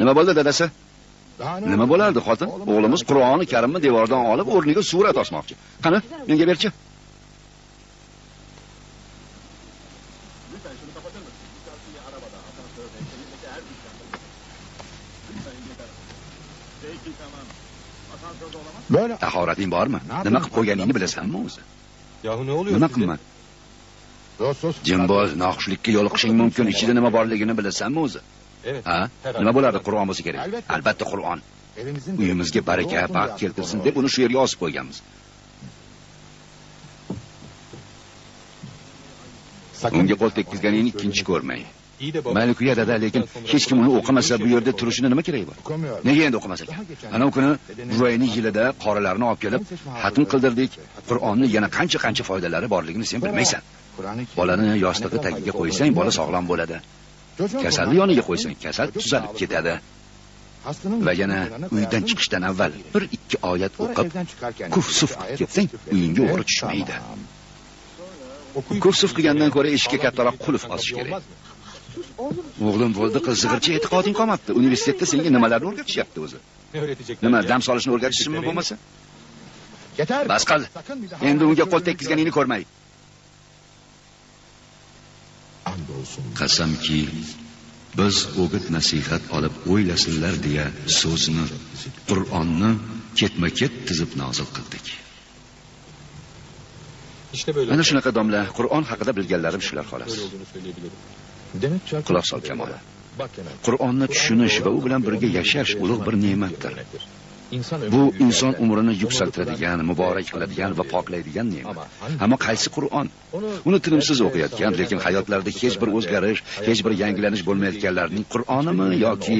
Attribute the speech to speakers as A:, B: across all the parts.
A: Nima bo'ldi, dadasi? Nima bo'lardi, xotin? O'g'limiz Qur'oni Karimni devordan olib, o'rniga surat osmoqchi. Qani, menga berchi. Tahorating bormi? Nima qilib qo'yganingni bilasanmi o'zi?
B: Yahu ne oluyor?
A: Nima qilman? Jimboz, noxushlikka yo'liqishing mumkin, ichida nima borligini bilasanmi o'zi? Ha? Nima bo'lardi, Qur'on bo'lsa kerak. Albatta Qur'on. Uyimizga baraka, baxt keltirsin deb uni shu yerga osib qo'yganmiz. Unga qo'l tekkizganingni ikkinchi ko'rmay. Mayli kuya dada, lekin hech kim uni o'qimasa bu yerda turishini nima keragi bor? Nega endi o'qimas ekan? Ana u kuni buvayning yilida qorilarni olib kelib, xatm qildirdik. Qur'onni yana qancha foydalari borligini sen bilmaysan. Bolani yostiqi tagiga qo'ysang, bola sog'lom bo'ladi. Kasalni yoniga qo'ysang, kasal tuzalib ketadi. Va yana uydan chiqishdan avval 1-2 oyat o'qib, kuf-suf qilib ketsang, uyingga o'g'ri tushmaydi. Kuf-suf qilgandan ko'ra eshikka kattaroq qulf osish kerak. O'g'lim bo'ldi, qizig'ircha e'tiqoding qolmabdi. Universitetda senga nimalarni o'rgatishyapti o'zi? Nima, dam solishni o'rgatishmi bo'lmasa? Bas qil. Endi unga qo'l tekkizganingni ko'rmay. Qasamki, biz o'g'it nasihat olib o'ylasinlar deya so'zni, Qur'onni ketma-ket tizib nozil qildik. Ana shunaqa domla, Qur'on haqida bilganlarim shular xolos. Quloq sol Kamol. Qur'onni tushunish va u bilan birga yashash ulug' bir ne'matdir. Bu inson umrini yuksaltiradigan, muborak qiladigan va poklaydigan ne'mat. Ammo qaysi Qur'on? Uni tinimsiz o'qiyotgan, lekin hayotlarida hech bir o'zgarish, hech bir yangilanish bo'lmayotganlarning Qur'onimi yoki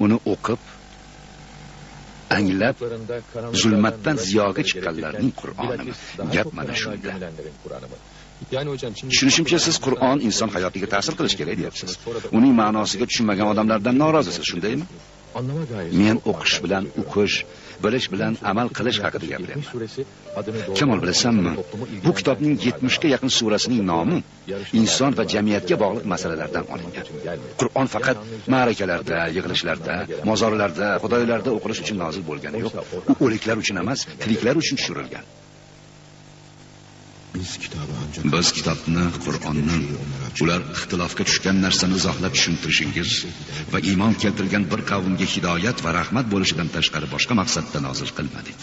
A: uni o'qib, anglab, zulmatdan ziyoga chiqqanlarning Qur'onimi? Gap mana shunda. Tushunishimcha, siz Qur'on inson hayotiga ta'sir qilish kerak deyapsiz. Uning ma'nosiga tushunmagan odamlardan norozisiz, shundaymi? Men o'qish bilan o'qish, bilish bilan amal qilish haqida gapiryapman. Kamol, bilasanmi, bu kitobning 70 ga yaqin surasining nomi inson va jamiyatga bog'liq masalalardan olingan. Qur'on faqat ma'rakalarda, yig'ilishlarda, mozorlarda, xudoylarda o'qilish uchun nozil bo'lgani yo'q. U o'liklar uchun emas, tiriklar uchun tushirilgan. Biz kitobni, Qur'onni ular ixtilofga tushgan narsani izohlab tushuntirishingiz va iymon keltirgan bir qavmga hidoyat va rahmat bo'lishidan tashqari boshqa maqsadda nozil qilmadik.